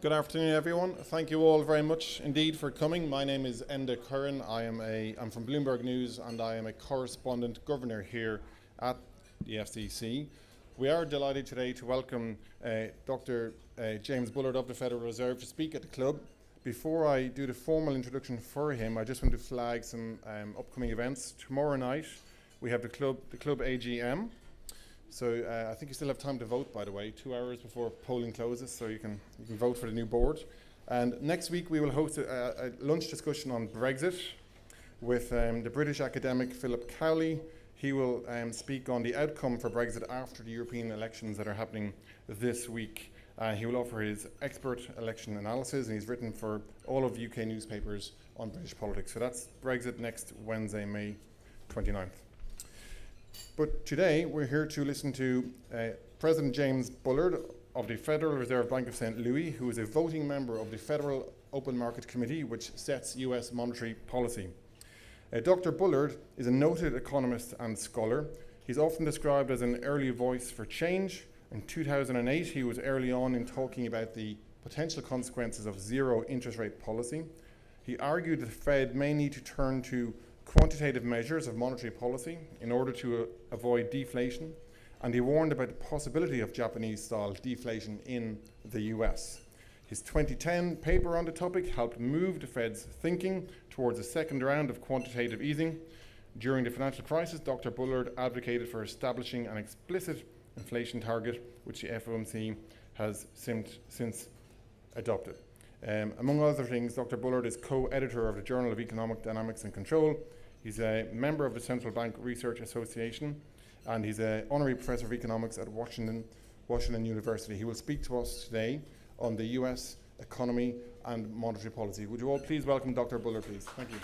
Good afternoon, everyone. Thank you all very much indeed for coming. My name is Enda Curran. I'm from Bloomberg News, and I am a correspondent governor here at the FCC. We are delighted today to welcome Dr. James Bullard of the Federal Reserve to speak at the club. Before I do the formal introduction for him, I just want to flag some upcoming events. Tomorrow night we have the club AGM. So I think you still have time to vote, by the way, 2 hours before polling closes, so you can vote for the new board. And next week we will host a lunch discussion on Brexit with the British academic Philip Cowley. He will speak on the outcome for Brexit after the European elections that are happening this week. He will offer his expert election analysis, and he's written for all of UK newspapers on British politics. So that's Brexit next Wednesday, May 29th. But today we're here to listen to President James Bullard of the Federal Reserve Bank of St. Louis, who is a voting member of the Federal Open Market Committee, which sets US monetary policy. Dr. Bullard is a noted economist and scholar. He's often described as an early voice for change. In 2008, he was early on in talking about the potential consequences of zero interest rate policy. He argued that the Fed may need to turn to quantitative measures of monetary policy in order to avoid deflation, and he warned about the possibility of Japanese-style deflation in the US. His 2010 paper on the topic helped move the Fed's thinking towards a second round of quantitative easing. During the financial crisis, Dr. Bullard advocated for establishing an explicit inflation target, which the FOMC has since adopted. Among other things, Dr. Bullard is co-editor of the Journal of Economic Dynamics and Control. He's a member of the Central Bank Research Association, and he's an honorary professor of economics at Washington University. He will speak to us today on the US economy and monetary policy. Would you all please welcome Dr. Bullard, please? Thank you.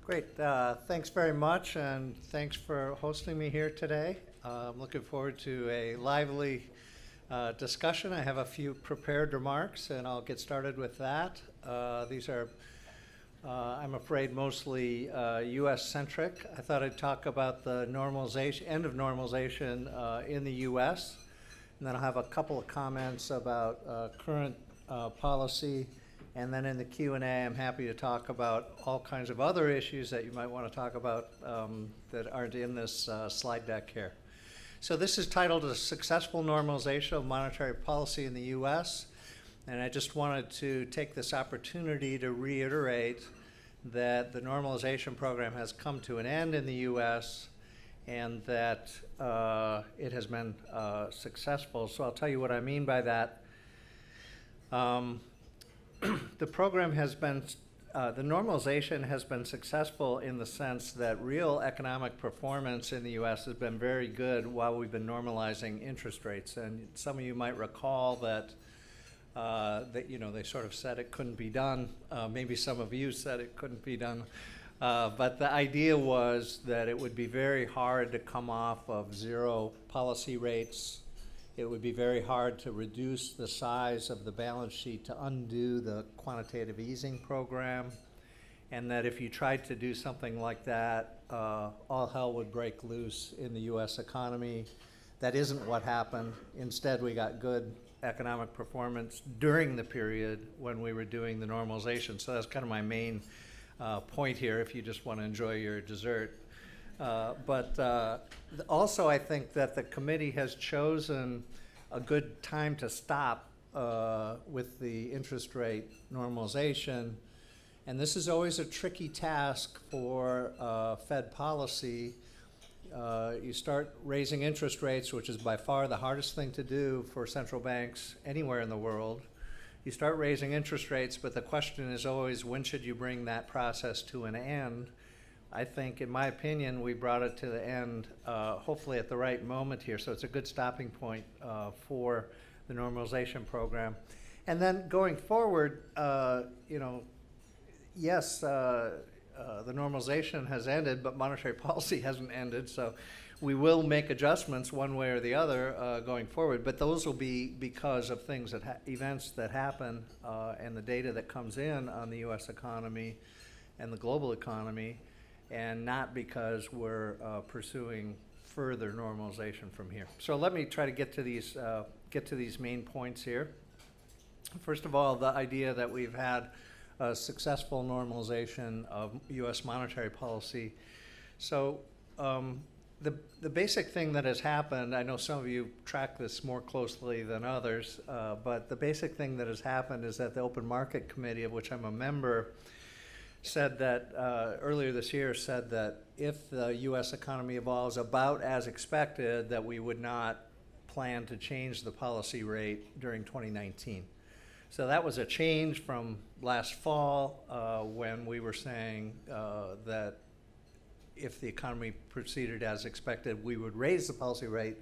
Great. Thanks very much, and thanks for hosting me here today. I'm looking forward to a lively discussion. I have a few prepared remarks, and I'll get started with that. These are, I'm afraid, mostly U.S.-centric. I thought I'd talk about the end of normalization in the U.S., and then I'll have a couple of comments about current policy. And then in the Q&A, I'm happy to talk about all kinds of other issues that you might want to talk about that aren't in this slide deck here. So this is titled A Successful Normalization of Monetary Policy in the U.S. And I just wanted to take this opportunity to reiterate that the normalization program has come to an end in the U.S. and that it has been successful. So I'll tell you what I mean by that. The program has been, the normalization has been successful in the sense that real economic performance in the U.S. has been very good while we've been normalizing interest rates. And some of you might recall that, they sort of said it couldn't be done. Maybe some of you said it couldn't be done. But the idea was that it would be very hard to come off of zero policy rates. It would be very hard to reduce the size of the balance sheet to undo the quantitative easing program, and that if you tried to do something like that, all hell would break loose in the U.S. economy. That isn't what happened. Instead, we got good economic performance during the period when we were doing the normalization. So that's kind of my main point here if you just want to enjoy your dessert. But also I think that the committee has chosen a good time to stop with the interest rate normalization. And this is always a tricky task for Fed policy. You start raising interest rates, which is by far the hardest thing to do for central banks anywhere in the world. You start raising interest rates, but the question is always, when should you bring that process to an end? I think, in my opinion, we brought it to the end, hopefully at the right moment here. So it's a good stopping point for the normalization program. And then going forward, yes, the normalization has ended, but monetary policy hasn't ended. So we will make adjustments one way or the other going forward. But those will be because of things events that happen and the data that comes in on the U.S. economy and the global economy. and not because we're pursuing further normalization from here. So let me try to get to these main points here. First of all, the idea that we've had a successful normalization of U.S. monetary policy. So the basic thing that has happened, I know some of you track this more closely than others, but the basic thing that has happened is that the Open Market Committee, of which I'm a member, said that earlier this year said that if the U.S. economy evolves about as expected, that we would not plan to change the policy rate during 2019. So that was a change from last fall when we were saying that if the economy proceeded as expected, we would raise the policy rate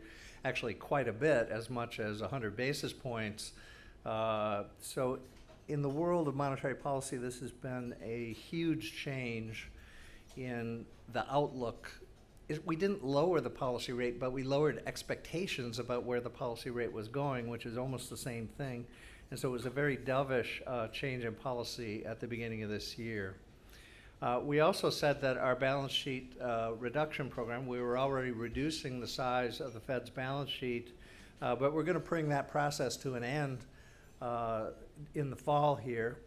actually quite a bit, as much as 100 basis points. So in the world of monetary policy, this has been a huge change in the outlook. We didn't lower the policy rate, but we lowered expectations about where the policy rate was going, which is almost the same thing. And so it was a very dovish change in policy at the beginning of this year. We also said that our balance sheet reduction program, we were already reducing the size of the Fed's balance sheet, but we're going to bring that process to an end in the fall here.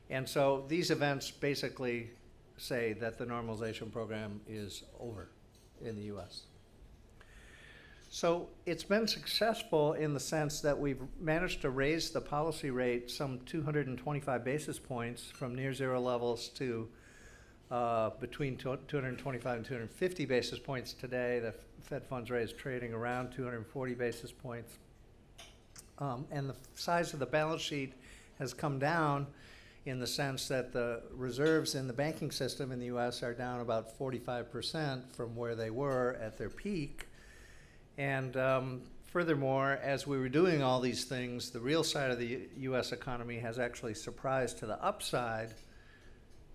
And so these events basically say that the normalization program is over in the U.S. So it's been successful in the sense that we've managed to raise the policy rate some 225 basis points from near zero levels to between 225 and 250 basis points today. The Fed funds rate is trading around 240 basis points. And the size of the balance sheet has come down in the sense that the reserves in the banking system in the U.S. are down about 45% from where they were at their peak. And furthermore, as we were doing all these things, the real side of the U.S. economy has actually surprised to the upside,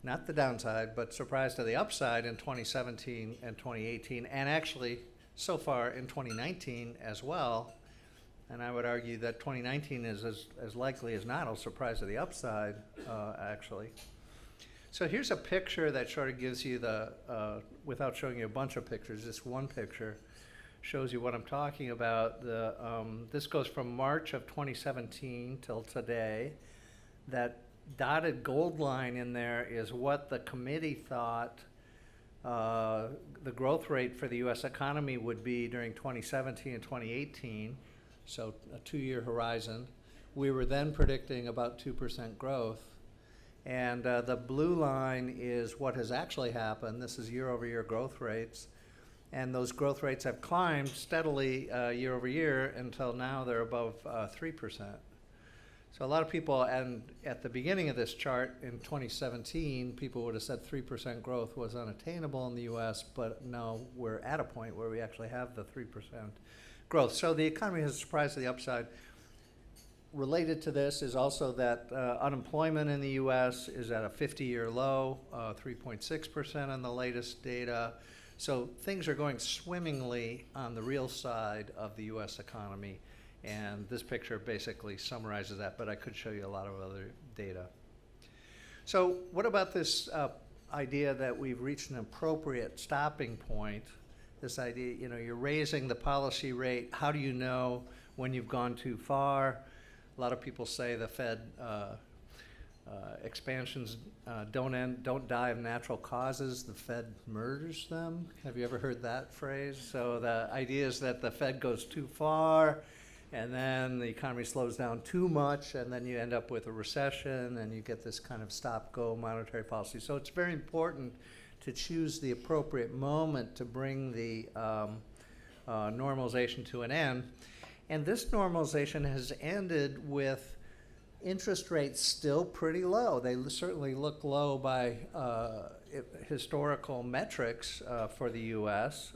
not the downside, but surprised to the upside in 2017 and 2018, and actually so far in 2019 as well. And I would argue that 2019 is as likely as not a surprise to the upside, actually. So here's a picture that sort of gives you the, without showing you a bunch of pictures, just one picture shows you what I'm talking about. This goes from March of 2017 till today. That dotted gold line in there is what the committee thought the growth rate for the U.S. economy would be during 2017 and 2018. So a 2-year horizon. We were then predicting about 2% growth. And the blue line is what has actually happened. This is year-over-year growth rates. And those growth rates have climbed steadily year over year until now they're above 3%. So a lot of people, and at the beginning of this chart in 2017, people would have said 3% growth was unattainable in the U.S., but now we're at a point where we actually have the 3% growth. So the economy has surprised to the upside. Related to this is also that unemployment in the U.S. is at a 50-year low, 3.6% on the latest data. So things are going swimmingly on the real side of the U.S. economy. And this picture basically summarizes that, but I could show you a lot of other data. So what about this idea that we've reached an appropriate stopping point? This idea, you know, you're raising the policy rate. How do you know when you've gone too far? A lot of people say the Fed expansions don't die of natural causes. The Fed murders them. Have you ever heard that phrase? So the idea is that the Fed goes too far, and then the economy slows down too much, and then you end up with a recession, and you get this kind of stop-go monetary policy. So it's very important to choose the appropriate moment to bring the normalization to an end. And this normalization has ended with interest rates still pretty low. They certainly look low by historical metrics for the U.S.,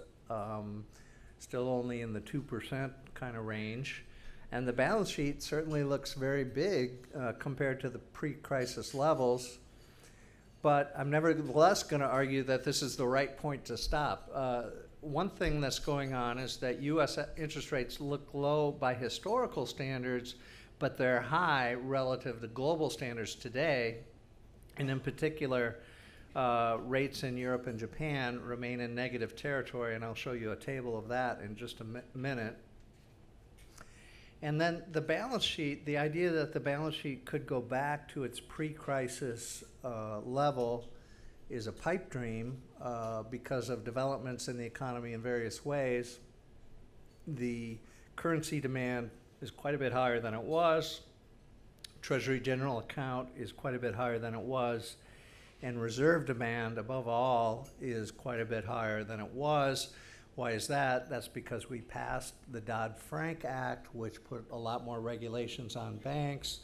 still only in the 2% kind of range. And the balance sheet certainly looks very big compared to the pre-crisis levels. But I'm nevertheless going to argue that this is the right point to stop. One thing that's going on is that U.S. interest rates look low by historical standards, but they're high relative to global standards today. And in particular, rates in Europe and Japan remain in negative territory, and I'll show you a table of that in just a minute. And then the balance sheet, the idea that the balance sheet could go back to its pre-crisis level is a pipe dream because of developments in the economy in various ways. The currency demand is quite a bit higher than it was. Treasury general account is quite a bit higher than it was. And reserve demand, above all, is quite a bit higher than it was. Why is that? That's because we passed the Dodd-Frank Act, which put a lot more regulations on banks,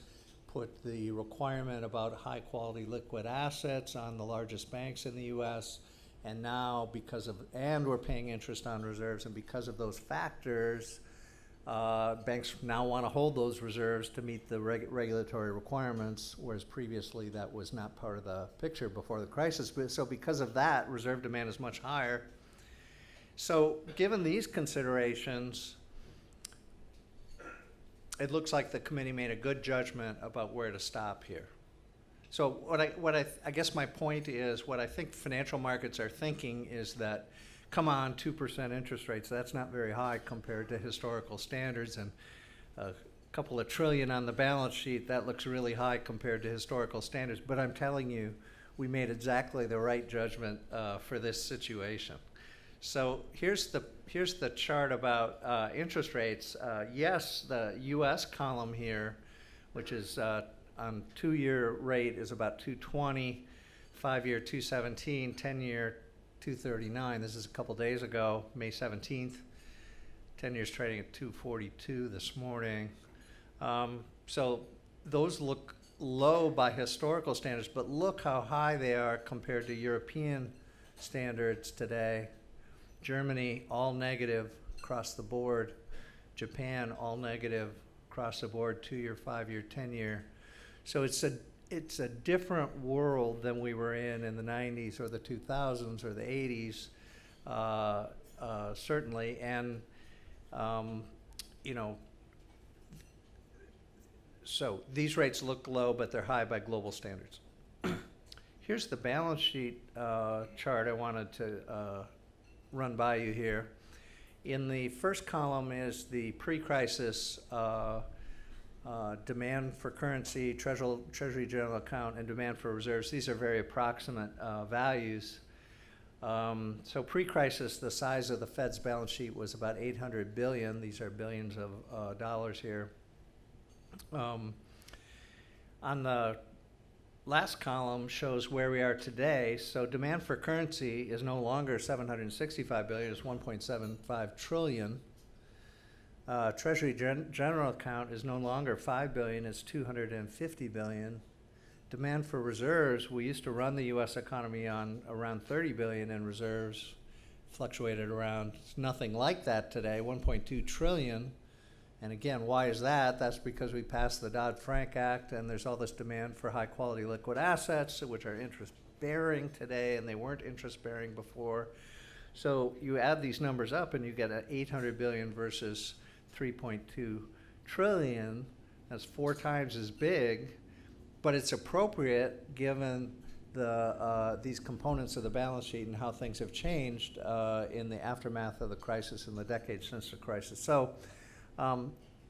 put the requirement about high-quality liquid assets on the largest banks in the U.S., and now and we're paying interest on reserves, and because of those factors, banks now want to hold those reserves to meet the regulatory requirements, whereas previously that was not part of the picture before the crisis. So because of that, reserve demand is much higher. So given these considerations, it looks like the committee made a good judgment about where to stop here. So I guess my point is, what I think financial markets are thinking is that, come on, 2% interest rates, that's not very high compared to historical standards, and a couple of trillion on the balance sheet, that looks really high compared to historical standards. But I'm telling you, we made exactly the right judgment for this situation. So here's the chart about interest rates. Yes, the U.S. column here, which is on 2-year rate, is about 220, 5-year 217, 10-year 239. This is a couple days ago, May 17th. 10 years trading at 242 this morning. So those look low by historical standards, but look how high they are compared to European standards today. Germany, all negative across the board. Japan, all negative across the board, 2-year, 5-year, 10-year. So it's a different world than we were in the 90s or the 2000s or the 80s, certainly. And, so these rates look low, but they're high by global standards. Here's the balance sheet chart I wanted to run by you here. In the first column is the pre-crisis demand for currency, treasury general account, and demand for reserves. These are very approximate values. So pre-crisis, the size of the Fed's balance sheet was about $800 billion. These are billions of dollars here. On the last column shows where we are today. So demand for currency is no longer $765 billion, it's $1.75 trillion. Treasury general account is no longer $5 billion, it's $250 billion. Demand for reserves, we used to run the U.S. economy on around $30 billion in reserves, fluctuated around nothing like that today, $1.2 trillion. And again, why is that? That's because we passed the Dodd-Frank Act, and there's all this demand for high-quality liquid assets, which are interest-bearing today, and they weren't interest-bearing before. So you add these numbers up, and you get an $800 billion versus $3.2 trillion. That's 4 times as big, but it's appropriate given these components of the balance sheet and how things have changed in the aftermath of the crisis in the decades since the crisis. So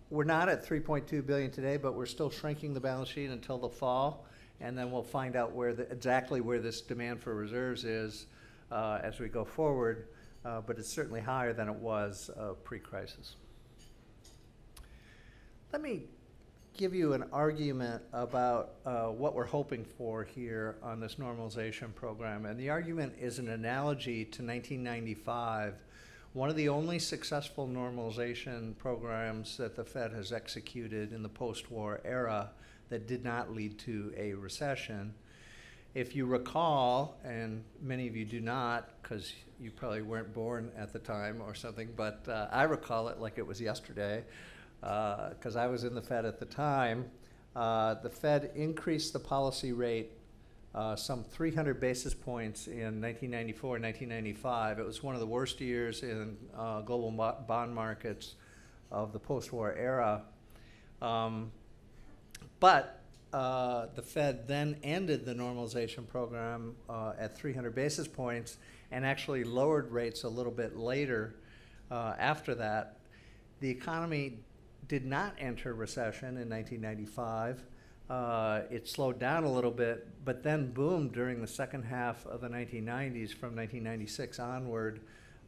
we're not at $3.2 billion today, but we're still shrinking the balance sheet until the fall, and then we'll find out exactly where this demand for reserves is as we go forward, but it's certainly higher than it was pre-crisis. Let me give you an argument about what we're hoping for here on this normalization program, and the argument is an analogy to 1995. One of the only successful normalization programs that the Fed has executed in the post-war era that did not lead to a recession. If you recall, and many of you do not, because you probably weren't born at the time or something, but I recall it like it was yesterday, because I was in the Fed at the time. The Fed increased the policy rate some 300 basis points in 1994 and 1995. It was one of the worst years in global bond markets of the post-war era. But the Fed then ended the normalization program at 300 basis points and actually lowered rates a little bit later after that. The economy did not enter recession in 1995. It slowed down a little bit, but then boomed during the second half of the 1990s. From 1996 onward,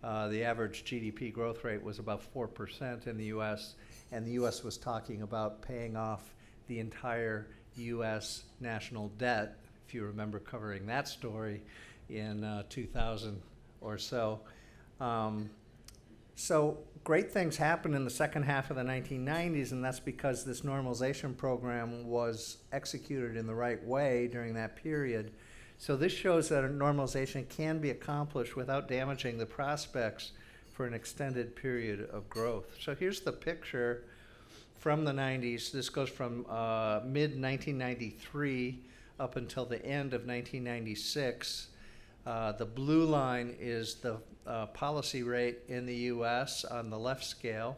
the average GDP growth rate was about 4% in the US, and the US was talking about paying off the entire US national debt, if you remember covering that story in 2000 or so. So great things happened in the second half of the 1990s, and that's because this normalization program was executed in the right way during that period. So this shows that a normalization can be accomplished without damaging the prospects for an extended period of growth. So here's the picture from the 90s. This goes from mid-1993 up until the end of 1996. The blue line is the policy rate in the US on the left scale,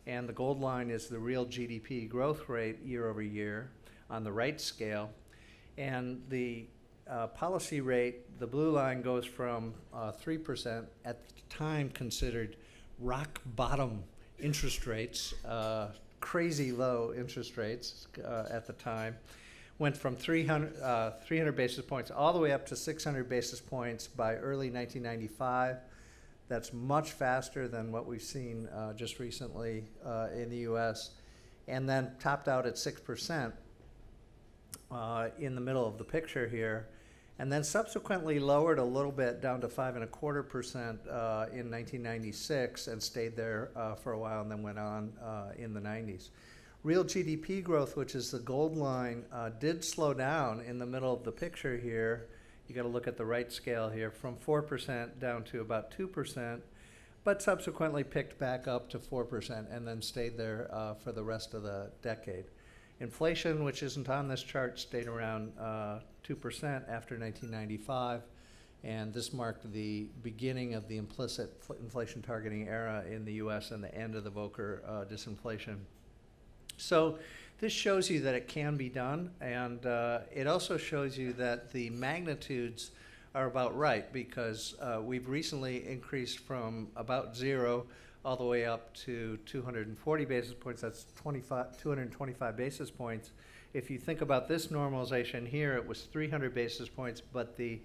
and the gold line is the real GDP growth rate year over year on the right scale. And the policy rate, the blue line, goes from 3% at the time considered rock bottom interest rates, crazy low interest rates at the time, went from 300 basis points all the way up to 600 basis points by early 1995. That's much faster than what we've seen just recently in the US, and then topped out at 6% in the middle of the picture here, and then subsequently lowered a little bit down to 5.25% in 1996 and stayed there for a while, and then went on in the 90s. Real GDP growth, which is the gold line, did slow down in the middle of the picture here. You got to look at the right scale here, from 4% down to about 2%, but subsequently picked back up to 4% and then stayed there for the rest of the decade. Inflation, which isn't on this chart, stayed around 2% after 1995, and this marked the beginning of the implicit inflation targeting era in the US and the end of the Volcker disinflation. So this shows you that it can be done, and it also shows you that the magnitudes are about right, because we've recently increased from about 0 all the way up to 240 basis points. That's 225 basis points. If you think about this normalization here, it was 300 basis points, but the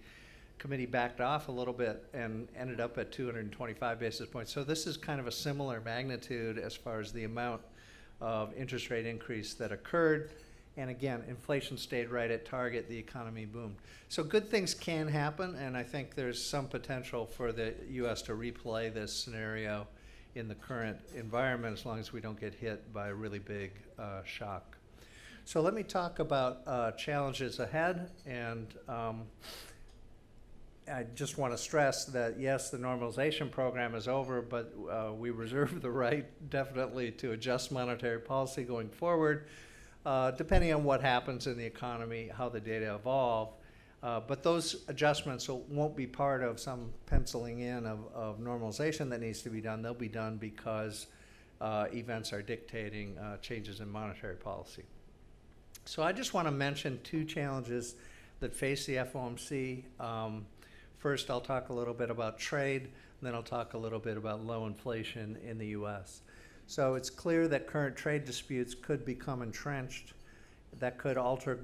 committee backed off a little bit and ended up at 225 basis points. So this is kind of a similar magnitude as far as the amount of interest rate increase that occurred. And again, inflation stayed right at target, the economy boomed. So good things can happen, and I think there's some potential for the US to replay this scenario in the current environment, as long as we don't get hit by a really big shock. So let me talk about challenges ahead, and I just want to stress that, yes, the normalization program is over, but we reserve the right definitely to adjust monetary policy going forward, depending on what happens in the economy, how the data evolve. But those adjustments won't be part of some penciling in of normalization that needs to be done. They'll be done because events are dictating changes in monetary policy. So I just want to mention two challenges that face the FOMC. First, I'll talk a little bit about trade, and then I'll talk a little bit about low inflation in the US. So it's clear that current trade disputes could become entrenched. That could alter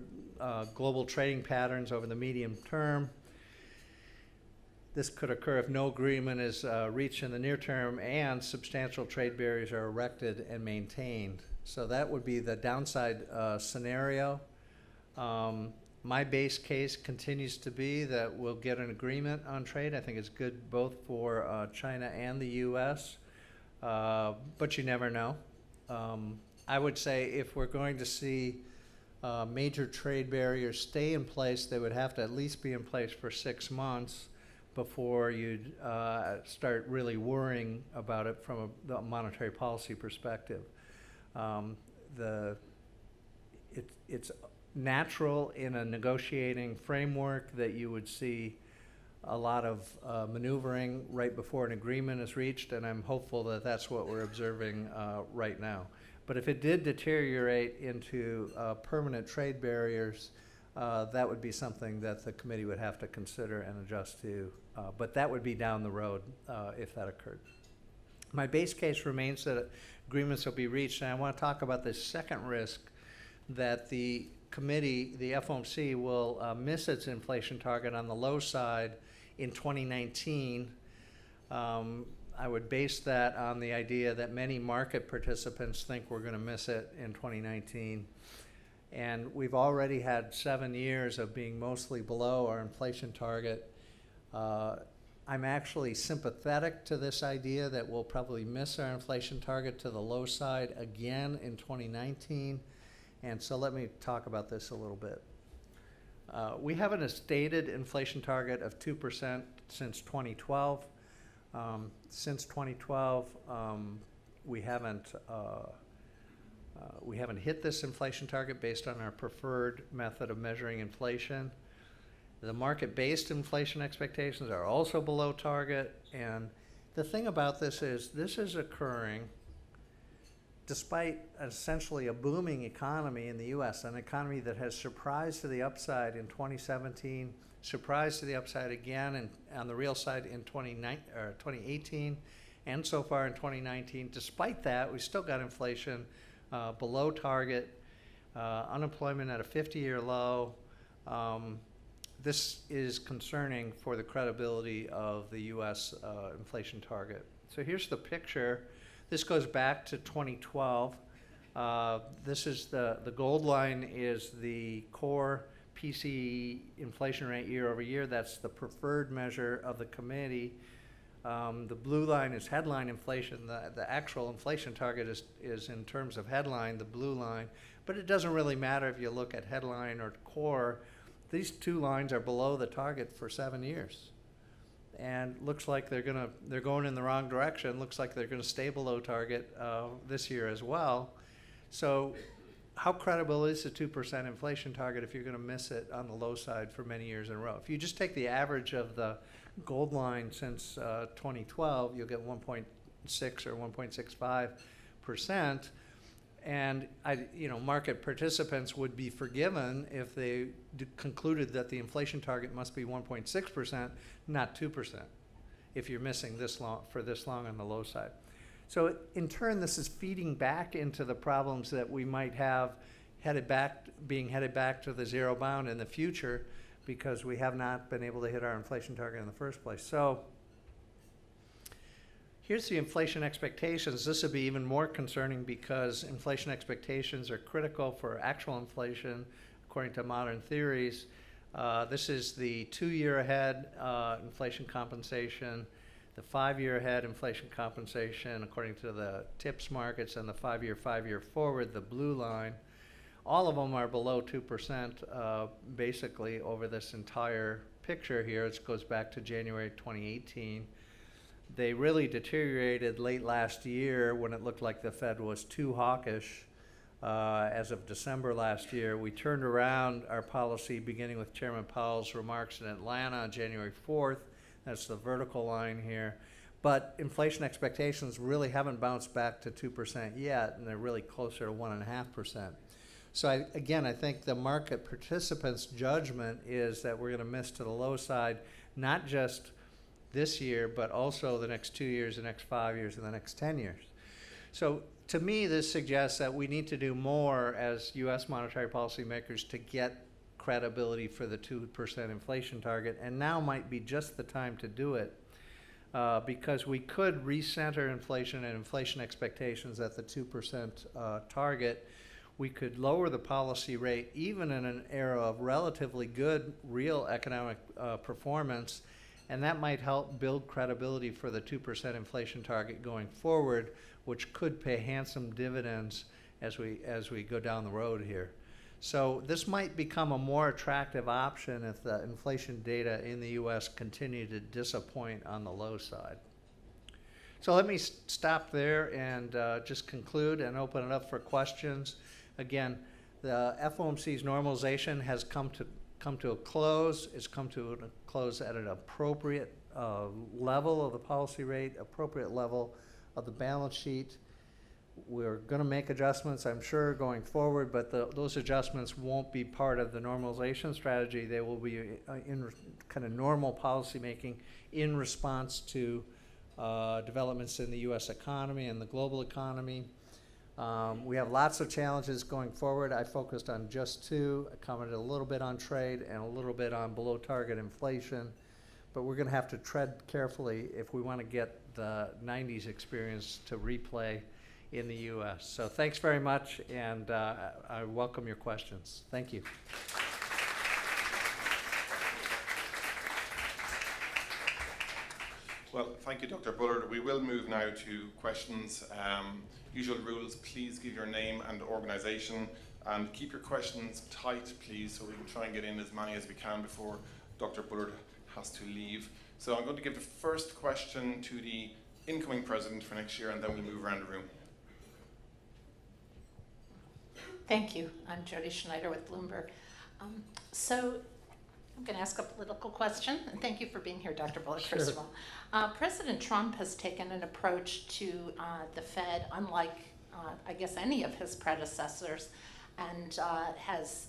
global trading patterns over the medium term. This could occur if no agreement is reached in the near term and substantial trade barriers are erected and maintained. So that would be the downside scenario. My base case continues to be that we'll get an agreement on trade. I think it's good both for China and the US, but you never know. I would say if we're going to see major trade barriers stay in place, they would have to at least be in place for 6 months before you'd start really worrying about it from a monetary policy perspective. It's natural in a negotiating framework that you would see a lot of maneuvering right before an agreement is reached, and I'm hopeful that that's what we're observing right now. But if it did deteriorate into permanent trade barriers, that would be something that the committee would have to consider and adjust to. But that would be down the road if that occurred. My base case remains that agreements will be reached, and I want to talk about the second risk, that the committee, the FOMC, will miss its inflation target on the low side in 2019. I would base that on the idea that many market participants think we're going to miss it in 2019. And we've already had 7 years of being mostly below our inflation target. I'm actually sympathetic to this idea that we'll probably miss our inflation target to the low side again in 2019. And so let me talk about this a little bit. We haven't a stated inflation target of 2% since 2012. Since 2012, we haven't hit this inflation target based on our preferred method of measuring inflation. The market-based inflation expectations are also below target, and the thing about this is occurring despite essentially a booming economy in the U.S., an economy that has surprised to the upside in 2017, surprised to the upside again and on the real side in 2018, and so far in 2019. Despite that, we still got inflation below target, unemployment at a 50-year low. This is concerning for the credibility of the U.S. Inflation target. So here's the picture. This goes back to 2012. This is the gold line is the core PCE inflation rate year over year. That's the preferred measure of the committee. The blue line is headline inflation. The actual inflation target is in terms of headline, the blue line. But it doesn't really matter if you look at headline or core. These two lines are below the target for 7 years. And looks like they're going in the wrong direction. Looks like they're going to stay below target this year as well. So how credible is the 2% inflation target if you're going to miss it on the low side for many years in a row? If you just take the average of the gold line since 2012, you'll get 1.6 or 1.65%. And market participants would be forgiven if they concluded that the inflation target must be 1.6%, not 2%, if you're missing this long on the low side. So in turn, this is feeding back into the problems that we might have being headed back to the zero bound in the future, because we have not been able to hit our inflation target in the first place. So here's the inflation expectations. This would be even more concerning because inflation expectations are critical for actual inflation, according to modern theories. This is the 2-year ahead inflation compensation, the 5-year ahead inflation compensation, according to the TIPS markets, and the 5-year forward, the blue line. All of them are below 2% basically over this entire picture here. It goes back to January 2018. They really deteriorated late last year when it looked like the Fed was too hawkish. As of December last year, we turned around our policy beginning with Chairman Powell's remarks in Atlanta on January 4th. That's the vertical line here. But inflation expectations really haven't bounced back to 2% yet, and they're really closer to 1.5%. So I think the market participants' judgment is that we're going to miss to the low side, not just this year, but also the next 2 years, the next 5 years, and the next 10 years. So to me, this suggests that we need to do more as U.S. monetary policy makers to get credibility for the 2% inflation target, and now might be just the time to do it because we could recenter inflation and inflation expectations at the 2% target. We could lower the policy rate even in an era of relatively good real economic performance, and that might help build credibility for the 2% inflation target going forward, which could pay handsome dividends as we go down the road here. So this might become a more attractive option if the inflation data in the U.S. continue to disappoint on the low side. So let me stop there and just conclude and open it up for questions. Again, the FOMC's normalization has come to a close. It's come to a close at an appropriate level of the policy rate, appropriate level of the balance sheet. we're going to make adjustments, I'm sure, going forward, but those adjustments won't be part of the normalization strategy. They will be in kind of normal policymaking in response to developments in the U.S. economy and the global economy. We have lots of challenges going forward. I focused on just two. I commented a little bit on trade and a little bit on below target inflation. But we're going to have to tread carefully if we want to get the 90s experience to replay in the U.S. So thanks very much, and I welcome your questions. Thank you. Well, thank you, Dr. Bullard. We will move now to questions. Usual rules, please give your name and organisation, and keep your questions tight, please, so we can try and get in as many as we can before Dr. Bullard has to leave. So I'm going to give the first question to the incoming president for next year, and then we'll move around the room. Thank you. I'm Jody Schneider with Bloomberg. So I'm going to ask a political question, and thank you for being here, Dr. Bullard, Sure. first of all. President Trump has taken an approach to the Fed, unlike, I guess, any of his predecessors, and has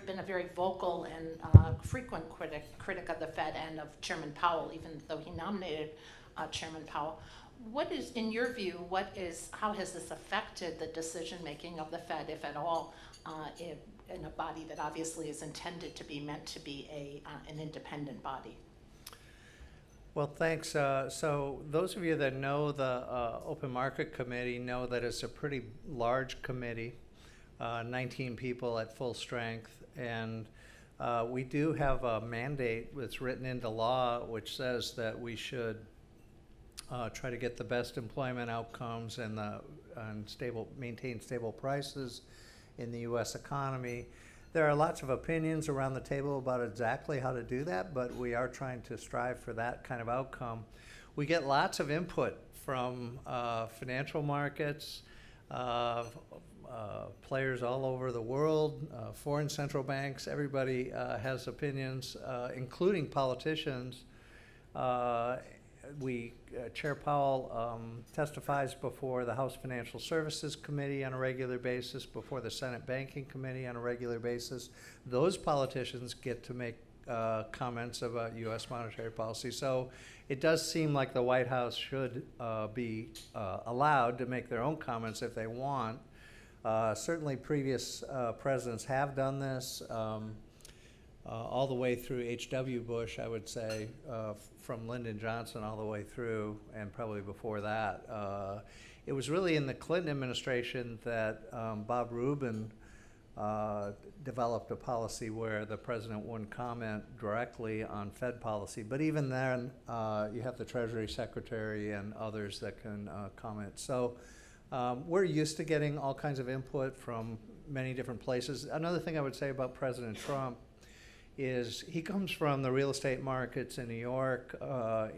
been a very vocal and frequent critic of the Fed and of Chairman Powell, even though he nominated Chairman Powell. What is, in your view, how has this affected the decision-making of the Fed, if at all, in a body that obviously is intended to be meant to be an independent body? Well, thanks. So those of you that know the Open Market Committee know that it's a pretty large committee, 19 people at full strength, and we do have a mandate that's written into law which says that we should try to get the best employment outcomes and maintain stable prices in the U.S. economy. There are lots of opinions around the table about exactly how to do that, but we are trying to strive for that kind of outcome. We get lots of input from financial markets, players all over the world, foreign central banks. Everybody has opinions, including politicians. Chair Powell testifies before the House Financial Services Committee on a regular basis, before the Senate Banking Committee on a regular basis. Those politicians get to make comments about U.S. monetary policy. So it does seem like the White House should be allowed to make their own comments if they want. Certainly previous presidents have done this. All the way through H.W. Bush, I would say, from Lyndon Johnson all the way through, and probably before that. It was really in the Clinton administration that Bob Rubin developed a policy where the president wouldn't comment directly on Fed policy. But even then, you have the Treasury Secretary and others that can comment. So we're used to getting all kinds of input from many different places. Another thing I would say about President Trump is he comes from the real estate markets in New York.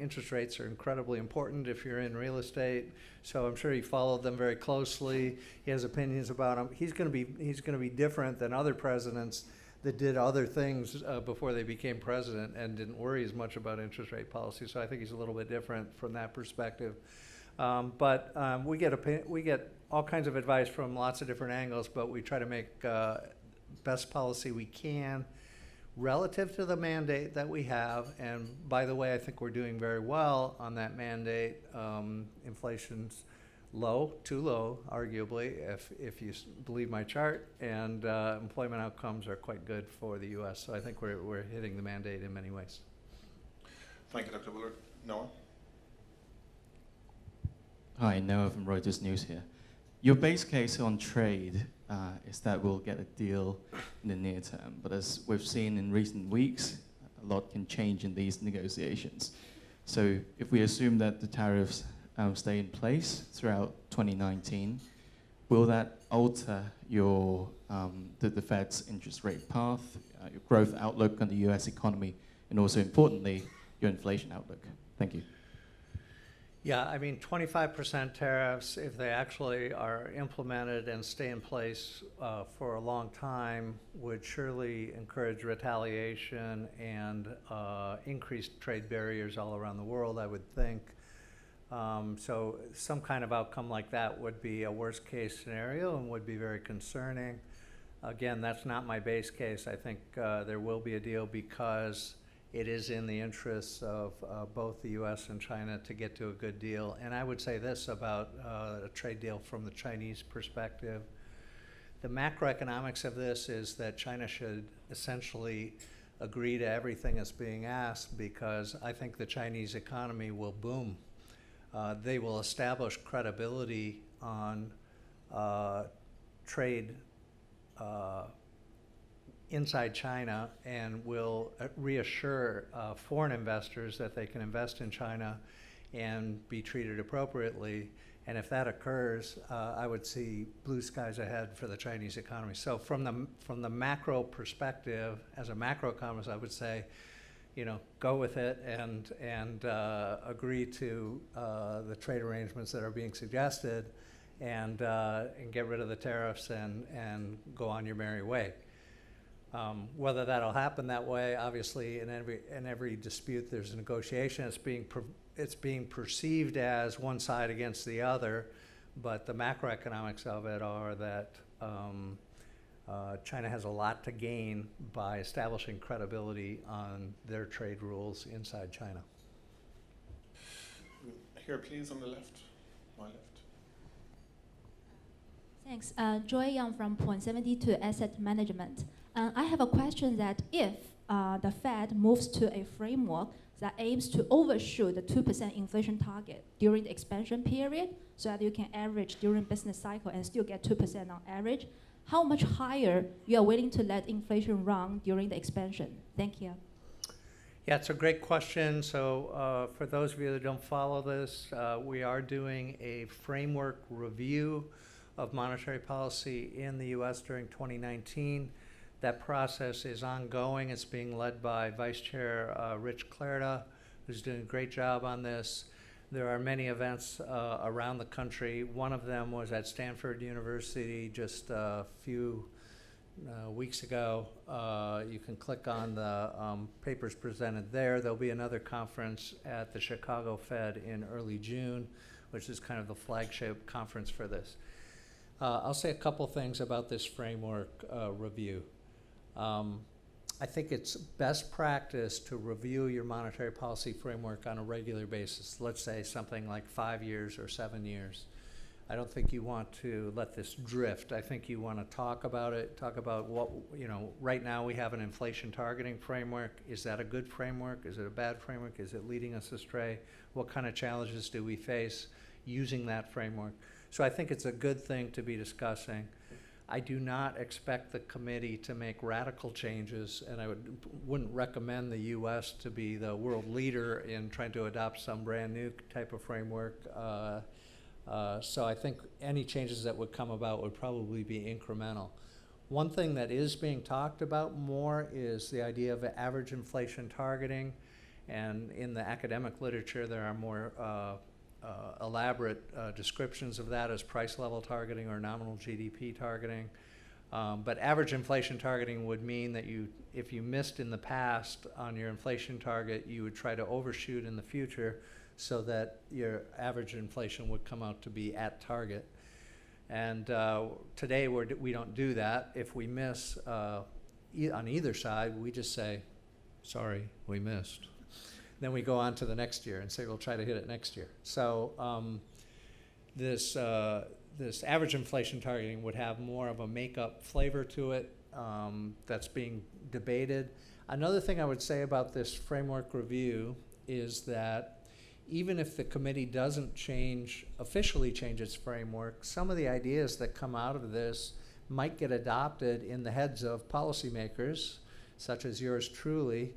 Interest rates are incredibly important if you're in real estate, so I'm sure he followed them very closely. He has opinions about them. He's going to be different than other presidents that did other things before they became president and didn't worry as much about interest rate policy. So I think he's a little bit different from that perspective. But we get all kinds of advice from lots of different angles, but we try to make best policy we can relative to the mandate that we have. And by the way, I think we're doing very well on that mandate. Inflation's low, too low, arguably, if you believe my chart, and employment outcomes are quite good for the U.S. So I think we're hitting the mandate in many ways. Thank you, Dr. Bullard. Noah? Hi, Noah from Reuters News here. Your base case on trade is that we'll get a deal in the near term, but as we've seen in recent weeks, a lot can change in these negotiations. So if we assume that the tariffs stay in place throughout 2019, will that alter your the Fed's interest rate path, your growth outlook on the U.S. economy, and also importantly, your inflation outlook? Thank you. Yeah, I mean, 25% tariffs, if they actually are implemented and stay in place for a long time, would surely encourage retaliation and increased trade barriers all around the world, I would think. So some kind of outcome like that would be a worst case scenario and would be very concerning. Again, that's not my base case. I think there will be a deal because it is in the interests of both the U.S. and China to get to a good deal. And I would say this about a trade deal from the Chinese perspective. The macroeconomics of this is that China should essentially agree to everything that's being asked, because I think the Chinese economy will boom. They will establish credibility on trade inside China, and will reassure foreign investors that they can invest in China and be treated appropriately. And if that occurs, I would see blue skies ahead for the Chinese economy. So from the macro perspective, as a macroeconomist, I would say, go with it and agree to the trade arrangements that are being suggested, and get rid of the tariffs and go on your merry way. Whether that'll happen that way, obviously, in every dispute, there's a negotiation. It's being perceived as one side against the other, but the macroeconomics of it are that China has a lot to gain by establishing credibility on their trade rules inside China. Here, please, on the left, my left. Thanks. Joy Young from Point72 Asset Management. I have a question that if the Fed moves to a framework that aims to overshoot the 2% inflation target during the expansion period, so that you can average during business cycle and still get 2% on average, how much higher you are willing to let inflation run during the expansion? Thank you. Yeah, it's a great question. So for those of you that don't follow this, we are doing a framework review of monetary policy in the U.S. during 2019. That process is ongoing. It's being led by Vice Chair Rich Clarida, who's doing a great job on this. There are many events around the country. One of them was at Stanford University just a few weeks ago. You can click on the papers presented there. There'll be another conference at the Chicago Fed in early June, which is kind of the flagship conference for this. I'll say a couple things about this framework review. I think it's best practice to review your monetary policy framework on a regular basis. Let's say something like 5 years or 7 years. I don't think you want to let this drift. I think you want to talk about it, talk about what, right now we have an inflation targeting framework. Is that a good framework? Is it a bad framework? Is it leading us astray? What kind of challenges do we face using that framework? So I think it's a good thing to be discussing. I do not expect the committee to make radical changes, and I wouldn't recommend the U.S. to be the world leader in trying to adopt some brand new type of framework. So I think any changes that would come about would probably be incremental. One thing that is being talked about more is the idea of average inflation targeting, and in the academic literature there are more elaborate descriptions of that as price level targeting or nominal GDP targeting. But average inflation targeting would mean that if you missed in the past on your inflation target, you would try to overshoot in the future so that your average inflation would come out to be at target. And today we don't do that. If we miss on either side, we just say, sorry, we missed. Then we go on to the next year and say we'll try to hit it next year. So this average inflation targeting would have more of a make-up flavor to it that's being debated. Another thing I would say about this framework review is that even if the committee doesn't officially change its framework, some of the ideas that come out of this might get adopted in the heads of policymakers, such as yours truly,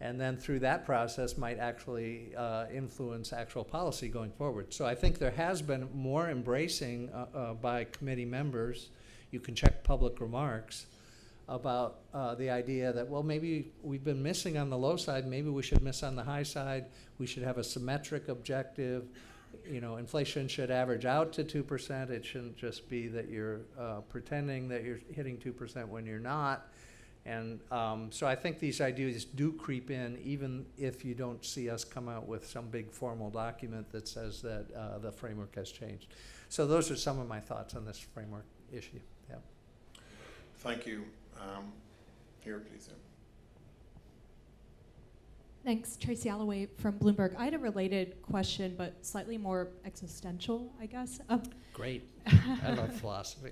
and then through that process might actually influence actual policy going forward. So I think there has been more embracing by committee members. You can check public remarks about the idea that, well, maybe we've been missing on the low side, maybe we should miss on the high side. We should have a symmetric objective. Inflation should average out to 2%. It shouldn't just be that you're pretending that you're hitting 2% when you're not. And so I think these ideas do creep in, even if you don't see us come out with some big formal document that says that the framework has changed. So those are some of my thoughts on this framework issue. Yeah. Thank you. Here, please. Yeah. Thanks, Tracy Alloway from Bloomberg. I had a related question, but slightly more existential, I guess. Great. I love philosophy.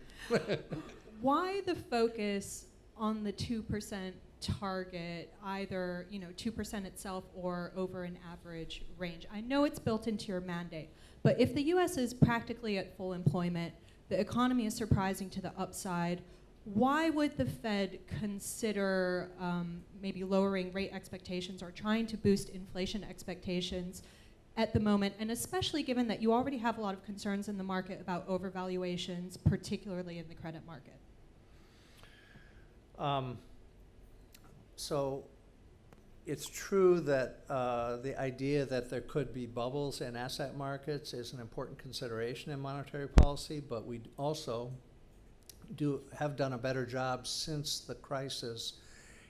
Why the focus on the 2% target, either 2% itself or over an average range? I know it's built into your mandate, but if the U.S. is practically at full employment, the economy is surprising to the upside, why would the Fed consider maybe lowering rate expectations or trying to boost inflation expectations at the moment, and especially given that you already have a lot of concerns in the market about overvaluations, particularly in the credit market? So it's true that the idea that there could be bubbles in asset markets is an important consideration in monetary policy, but we also have done a better job since the crisis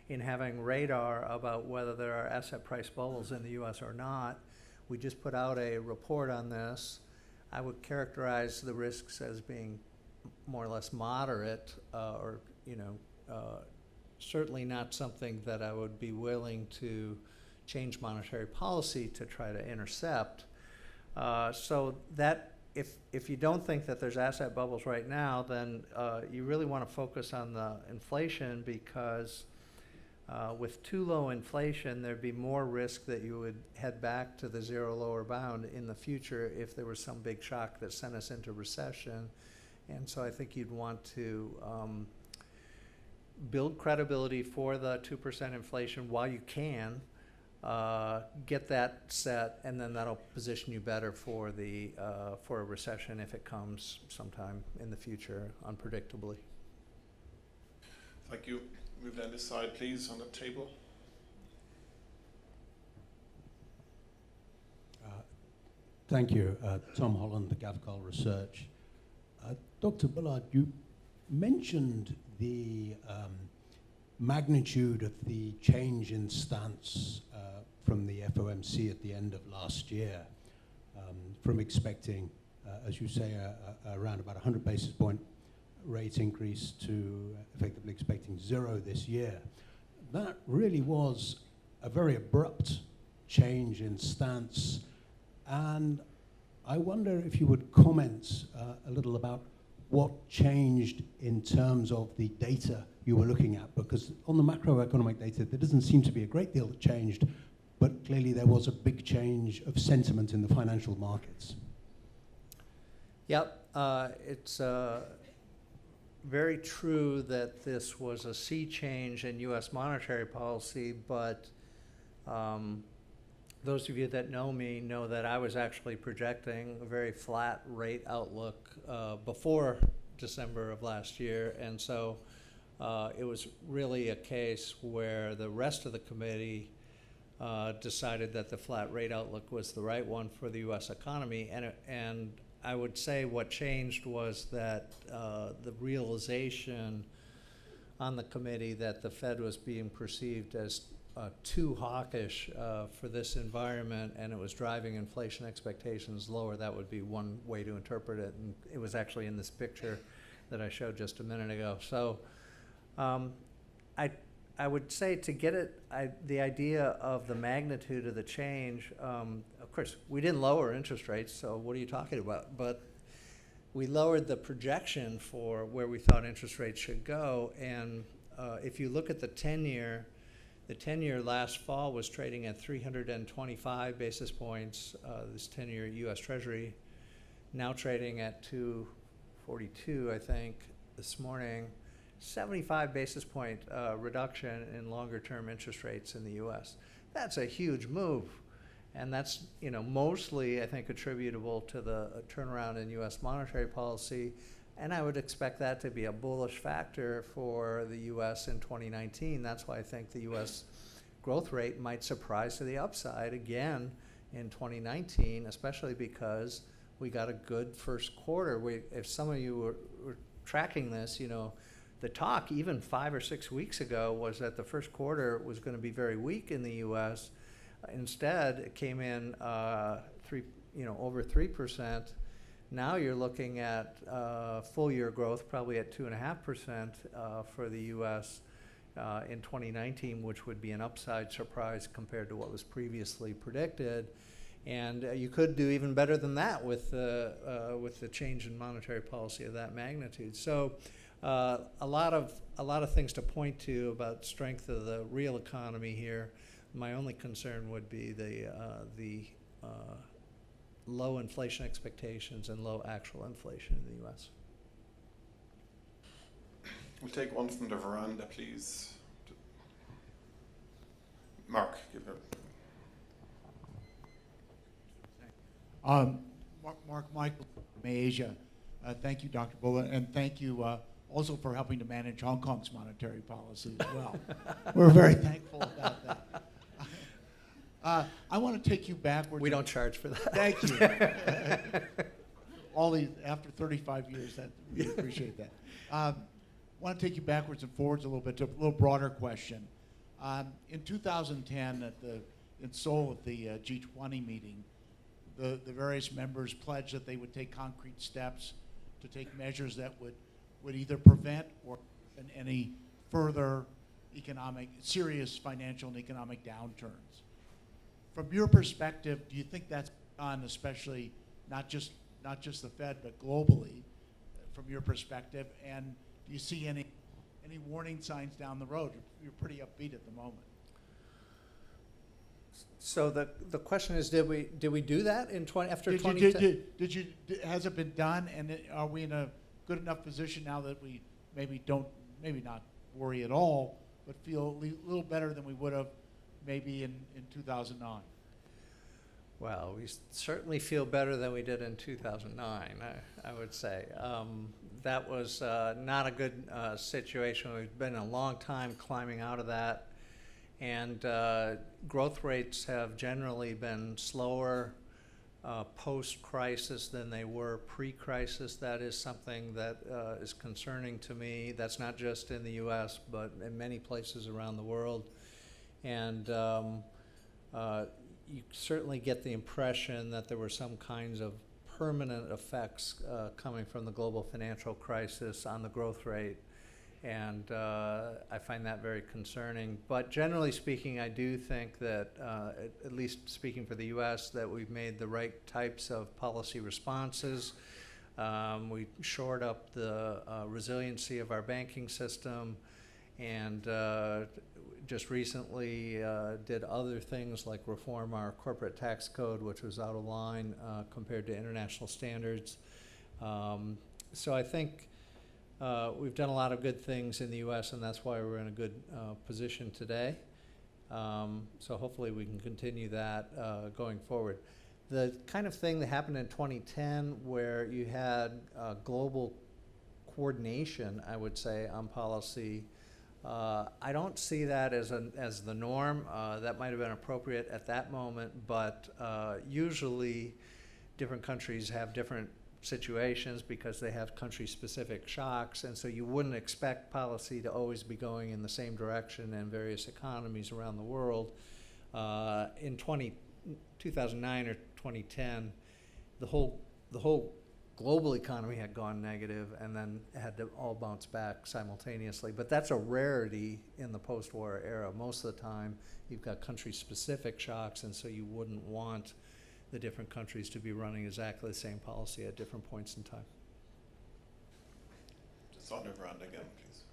in having radar about whether there are asset price bubbles in the U.S. or not. We just put out a report on this. I would characterize the risks as being more or less moderate, or certainly not something that I would be willing to change monetary policy to try to intercept. So that if you don't think that there's asset bubbles right now, then you really want to focus on the inflation, because with too low inflation, there'd be more risk that you would head back to the zero lower bound in the future if there was some big shock that sent us into recession. And so I think you'd want to build credibility for the 2% inflation while you can, get that set, and then that'll position you better for a recession if it comes sometime in the future, unpredictably. Thank you. Move down this side, please, on the table. Thank you. Tom Holland, Gavcol Research. Dr. Bullard, you mentioned the magnitude of the change in stance from the FOMC at the end of last year, from expecting, as you say, around about 100 basis point rate increase to effectively expecting zero this year. That really was a very abrupt change in stance, and I wonder if you would comment a little about what changed in terms of the data you were looking at, because on the macroeconomic data, there doesn't seem to be a great deal that changed, but clearly there was a big change of sentiment in the financial markets. Yep, it's very true that this was a sea change in U.S. monetary policy, but those of you that know me know that I was actually projecting a very flat rate outlook before December of last year, and so it was really a case where the rest of the committee decided that the flat rate outlook was the right one for the U.S. economy, and I would say what changed was that the realization on the committee that the Fed was being perceived as too hawkish for this environment, and it was driving inflation expectations lower. That would be one way to interpret it, and it was actually in this picture that I showed just a minute ago. So I would say, to get it, the idea of the magnitude of the change, of course, we didn't lower interest rates, so what are you talking about? But we lowered the projection for where we thought interest rates should go, and if you look at the 10-year, the 10-year last fall was trading at 325 basis points, this 10-year U.S. Treasury, now trading at 242, I think, this morning. 75 basis point reduction in longer term interest rates in the U.S. That's a huge move, and that's mostly, I think, attributable to the turnaround in U.S. monetary policy, and I would expect that to be a bullish factor for the U.S. in 2019. That's why I think the U.S. growth rate might surprise to the upside again in 2019, especially because we got a good first quarter. If some of you were tracking this, The talk, even 5 or 6 weeks ago, was that the first quarter was going to be very weak in the U.S. Instead, it came in over 3%. Now you're looking at full year growth, probably at 2.5% for the U.S. In 2019, which would be an upside surprise compared to what was previously predicted. And you could do even better than that with the change in monetary policy of that magnitude. So a lot of things to point to about strength of the real economy here. My only concern would be the low inflation expectations and low actual inflation in the U.S. We'll take one from the veranda, please. Mark, give it. Mark Michael from Asia. Thank you, Dr. Bullard, and thank you also for helping to manage Hong Kong's monetary policy as well. We're very thankful about that. I want to take you backwards. We don't charge for that. Thank you. After 35 years, that we appreciate that. I want to take you backwards and forwards a little bit to a little broader question. In 2010, in Seoul at the G20 meeting, the various members pledged that they would take concrete steps to take measures that would either prevent or any further serious financial and economic downturns. From your perspective, do you think that's on, especially not just the Fed, but globally, from your perspective? And do you see any warning signs down the road? You're pretty upbeat at the moment. So the question is, did we do that after 2010? Has it been done, and are we in a good enough position now that we maybe not worry at all, but feel a little better than we would have maybe in 2009? Well, we certainly feel better than we did in 2009, I would say. That was not a good situation. We've been a long time climbing out of that. And growth rates have generally been slower post-crisis than they were pre-crisis. That is something that is concerning to me. That's not just in the U.S., but in many places around the world. And you certainly get the impression that there were some kinds of permanent effects coming from the global financial crisis on the growth rate. And I find that very concerning. But generally speaking, I do think that, at least speaking for the U.S., that we've made the right types of policy responses. We shored up the resiliency of our banking system, and just recently did other things like reform our corporate tax code, which was out of line compared to international standards. So I think we've done a lot of good things in the U.S., and that's why we're in a good position today. So hopefully we can continue that going forward. The kind of thing that happened in 2010 where you had global coordination, I would say, on policy, I don't see that as the norm. That might have been appropriate at that moment, but usually different countries have different situations because they have country-specific shocks, and so you wouldn't expect policy to always be going in the same direction in various economies around the world. In 2009 or 2010, the whole global economy had gone negative and then had to all bounce back simultaneously. But that's a rarity in the post-war era. Most of the time, you've got country-specific shocks, and so you wouldn't want the different countries to be running exactly the same policy at different points in time. Just on the veranda again, please.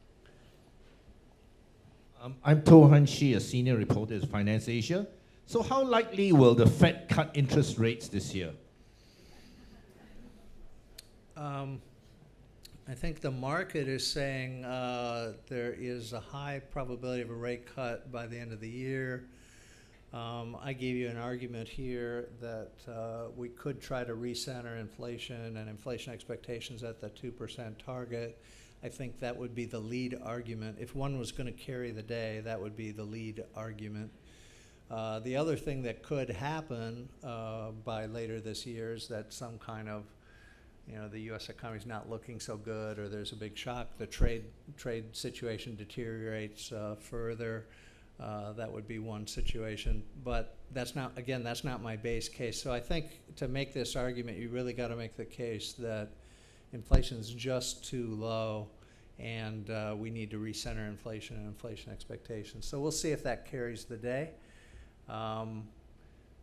I'm To Han Shi, a senior reporter at Finance Asia. So how likely will the Fed cut interest rates this year? I think the market is saying there is a high probability of a rate cut by the end of the year. I gave you an argument here that we could try to recenter inflation and inflation expectations at the 2% target. I think that would be the lead argument. If one was going to carry the day, that would be the lead argument. The other thing that could happen by later this year is that some kind of you know, the U.S. economy is not looking so good, or there's a big shock, the trade situation deteriorates further. That would be one situation, but that's not, again, that's not my base case. So I think to make this argument, you really got to make the case that inflation is just too low, and we need to recenter inflation and inflation expectations. So we'll see if that carries the day.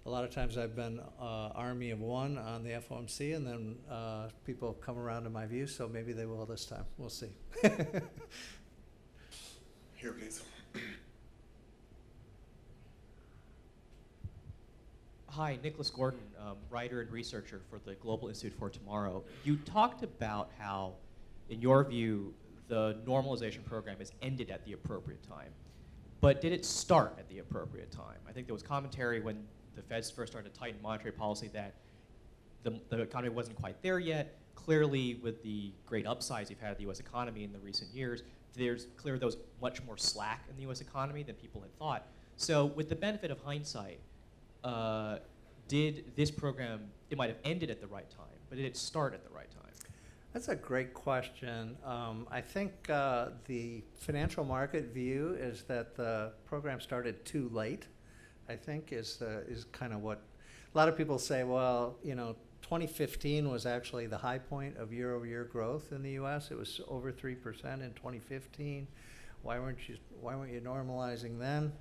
A lot of times I've been army of one on the FOMC, and then people come around to my views, so maybe they will this time. We'll see. Here, please. Hi, Nicholas Gordon, writer and researcher for the Global Institute for Tomorrow. You talked about how, in your view, the normalization program has ended at the appropriate time. But did it start at the appropriate time? I think there was commentary when the Feds first started to tighten monetary policy that the economy wasn't quite there yet. Clearly, with the great upsides you've had of the U.S. economy in the recent years, there's clearly there was much more slack in the U.S. economy than people had thought. So with the benefit of hindsight, did this program, it might have ended at the right time, but did it start at the right time? That's a great question. I think the financial market view is that the program started too late, I think is kind of what a lot of people say. Well, you know, 2015 was actually the high point of year-over-year growth in the U.S. It was over 3% in 2015. Why weren't you normalizing then?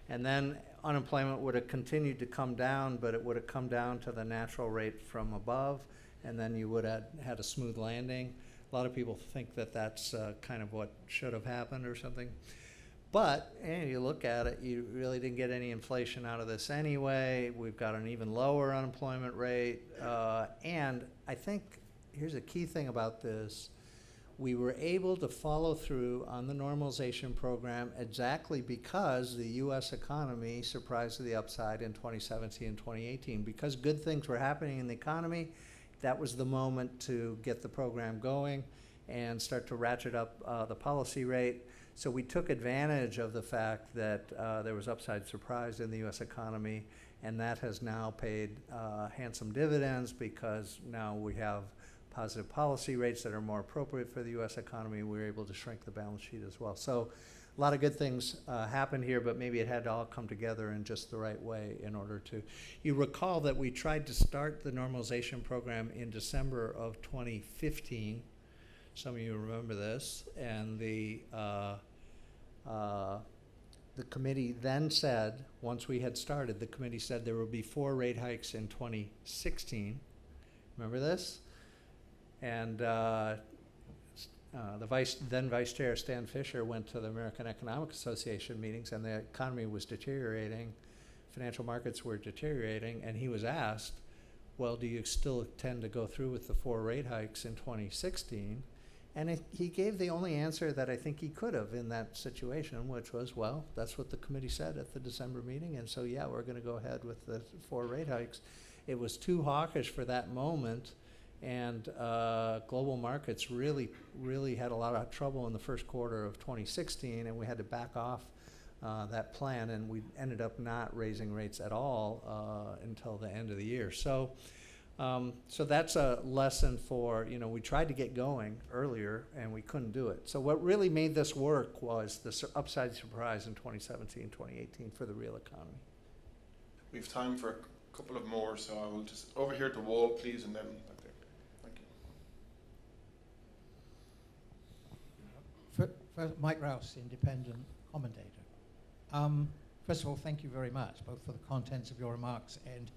And then unemployment would have continued to come down, but it would have come down to the natural rate from above, and then you would have had a smooth landing. A lot of people think that that's kind of what should have happened or something. But you look at it, you really didn't get any inflation out of this anyway. We've got an even lower unemployment rate. And I think here's a key thing about this. We were able to follow through on the normalization program exactly because the U.S. economy surprised to the upside in 2017 and 2018. Because good things were happening in the economy, that was the moment to get the program going and start to ratchet up the policy rate. So we took advantage of the fact that there was upside surprise in the U.S. economy, and that has now paid handsome dividends because now we have positive policy rates that are more appropriate for the U.S. economy. We're able to shrink the balance sheet as well. So a lot of good things happened here, but maybe it had to all come together in just the right way in order to. You recall that we tried to start the normalization program in December of 2015. Some of you remember this. And the committee then said, once we had started, the committee said there would be 4 rate hikes in 2016. Remember this? And the then Vice Chair Stan Fisher went to the American Economic Association meetings, and the economy was deteriorating, financial markets were deteriorating, and he was asked, well, do you still intend to go through with the 4 rate hikes in 2016? And he gave the only answer that I think he could have in that situation, which was, well, that's what the committee said at the December meeting, and so yeah, we're going to go ahead with the 4 rate hikes. It was too hawkish for that moment. And global markets really had a lot of trouble in the first quarter of 2016, and we had to back off that plan, and we ended up not raising rates at all until the end of the year. So that's a lesson for, you know, we tried to get going earlier, and we couldn't do it. So what really made this work was the upside surprise in 2017, 2018 for the real economy. We have time for a couple of more, so I will just over here at the wall, please, and then back there. Thank you. Mike Rouse, independent commentator. First of all, thank you very much, both for the contents of your remarks and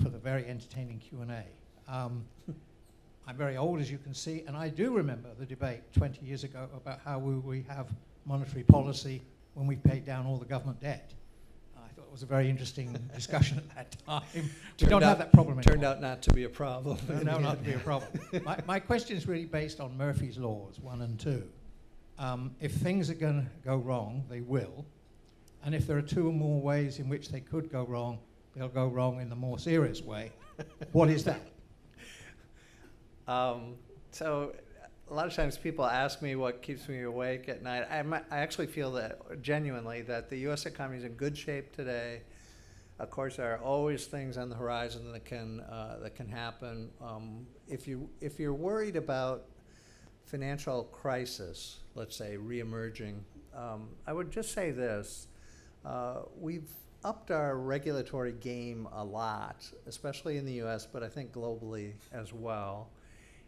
for the very entertaining Q&A. I'm very old, as you can see, and I do remember the debate 20 years ago about how we have monetary policy when we paid down all the government debt. I thought it was a very interesting discussion at that time. We don't have that problem anymore. Turned out not to be a problem. No, not to be a problem. My question is really based on Murphy's Laws 1 and 2. If things are going to go wrong, they will. And if there are 2 or more ways in which they could go wrong, they'll go wrong in the more serious way. What is that? So a lot of times people ask me what keeps me awake at night. I actually feel that genuinely that the U.S. economy is in good shape today. Of course, there are always things on the horizon that can happen. If you're worried about financial crisis, let's say reemerging, I would just say this: we've upped our regulatory game a lot, especially in the U.S., but I think globally as well.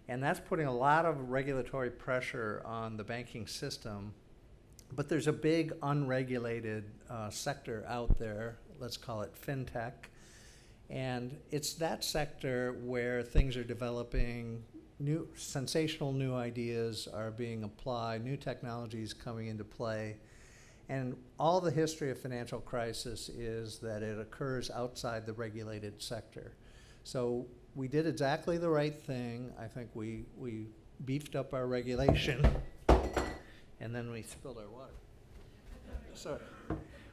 And that's putting a lot of regulatory pressure on the banking system. But there's a big unregulated sector out there, let's call it fintech. And it's that sector where things are developing, sensational new ideas are being applied, new technologies coming into play. And all the history of financial crisis is that it occurs outside the regulated sector. So we did exactly the right thing. I think we beefed up our regulation, and then we spilled our water. Sorry.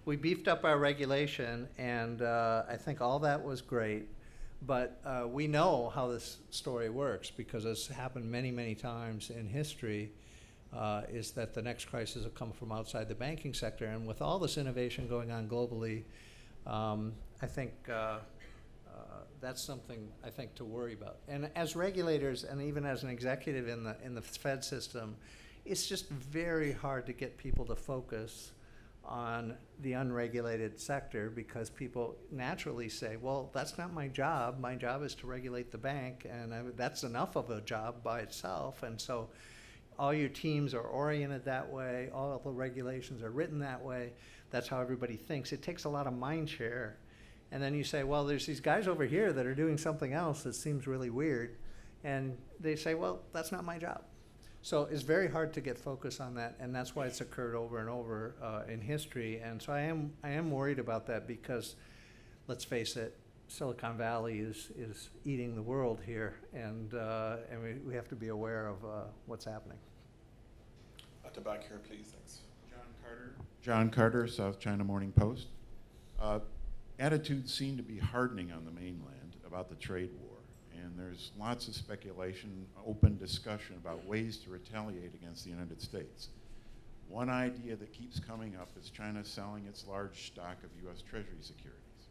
We beefed up our regulation, and I think all that was great. But we know how this story works, because it's happened many, many times in history, is that the next crisis will come from outside the banking sector. And with all this innovation going on globally, I think that's something I think to worry about. And as regulators, and even as an executive in the Fed system, it's just very hard to get people to focus on the unregulated sector, because people naturally say, well, that's not my job. My job is to regulate the bank, and that's enough of a job by itself. And so all your teams are oriented that way. All the regulations are written that way. That's how everybody thinks. It takes a lot of mind share. And then you say, well, there's these guys over here that are doing something else that seems really weird. And they say, well, that's not my job. So it's very hard to get focus on that, and that's why it's occurred over and over in history. And so I am worried about that, because, let's face it, Silicon Valley is eating the world here, and we have to be aware of what's happening. At the back here, please. Thanks. John Carter, South China Morning Post. Attitudes seem to be hardening on the mainland about the trade war. And there's lots of speculation, open discussion about ways to retaliate against the United States. One idea that keeps coming up is China selling its large stock of U.S. Treasury securities.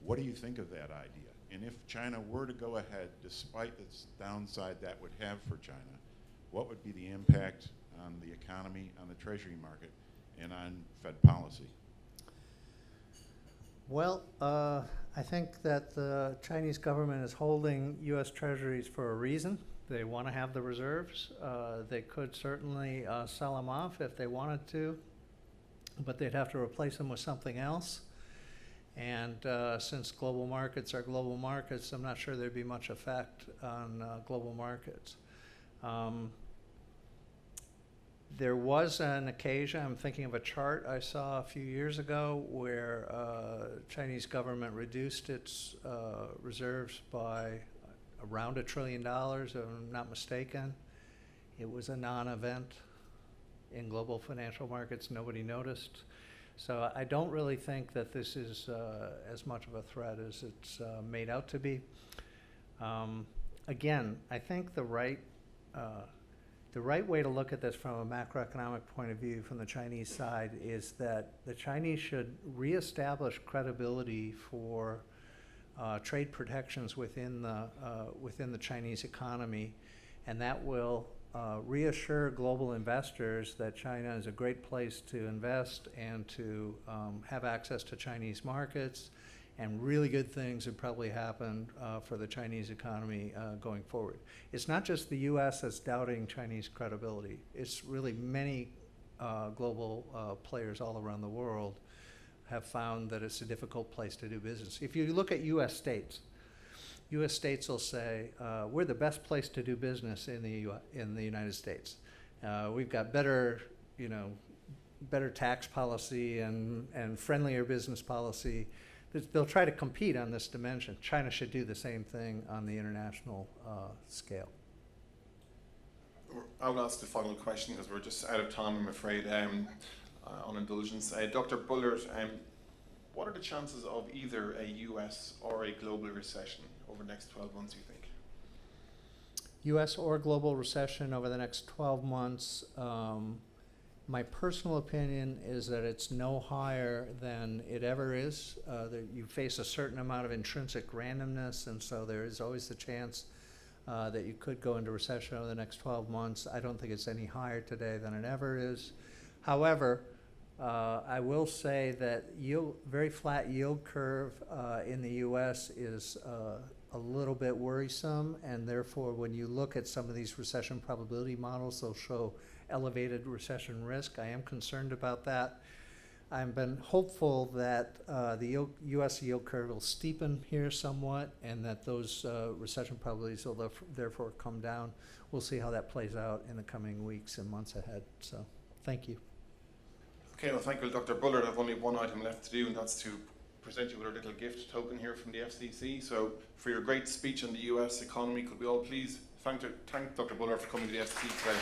What do you think of that idea? And if China were to go ahead, despite the downside that would have for China, what would be the impact on the economy, on the Treasury market, and on Fed policy? Well, I think that the Chinese government is holding U.S. Treasuries for a reason. They want to have the reserves. They could certainly sell them off if they wanted to, but they'd have to replace them with something else. And since global markets are global markets, I'm not sure there'd be much effect on global markets. There was an occasion, I'm thinking of a chart I saw a few years ago, where Chinese government reduced its reserves by around $1 trillion, if I'm not mistaken. It was a non-event in global financial markets. Nobody noticed. So I don't really think that this is as much of a threat as it's made out to be. Again, I think the right way to look at this from a macroeconomic point of view from the Chinese side is that the Chinese should reestablish credibility for trade protections within the Chinese economy, and that will reassure global investors that China is a great place to invest and to have access to Chinese markets, and really good things would probably happen for the Chinese economy going forward. It's not just the U.S. that's doubting Chinese credibility. It's really many global players all around the world have found that it's a difficult place to do business. If you look at U.S. states will say, we're the best place to do business in the United States. We've got better tax policy and friendlier business policy. They'll try to compete on this dimension. China should do the same thing on the international scale. I'll ask the final question because we're just out of time, I'm afraid, on indulgence. Dr. Bullard, what are the chances of either a US or a global recession over the next 12 months, you think? US or global recession over the next 12 months. My personal opinion is that it's no higher than it ever is. That you face a certain amount of intrinsic randomness, and so there is always the chance that you could go into recession over the next 12 months. I don't think it's any higher today than it ever is. However, I will say that very flat yield curve in the U.S. is a little bit worrisome, and therefore when you look at some of these recession probability models, they'll show elevated recession risk. I am concerned about that. I've been hopeful that the U.S. yield curve will steepen here somewhat, and that those recession probabilities will therefore come down. We'll see how that plays out in the coming weeks and months ahead. So, thank you. Okay, well, thank you, Dr. Bullard. I have only one item left to do, and that's to present you with a little gift token here from the FCC. So, for your great speech on the U.S. economy, could we all please thank Dr. Bullard for coming to the FCC today?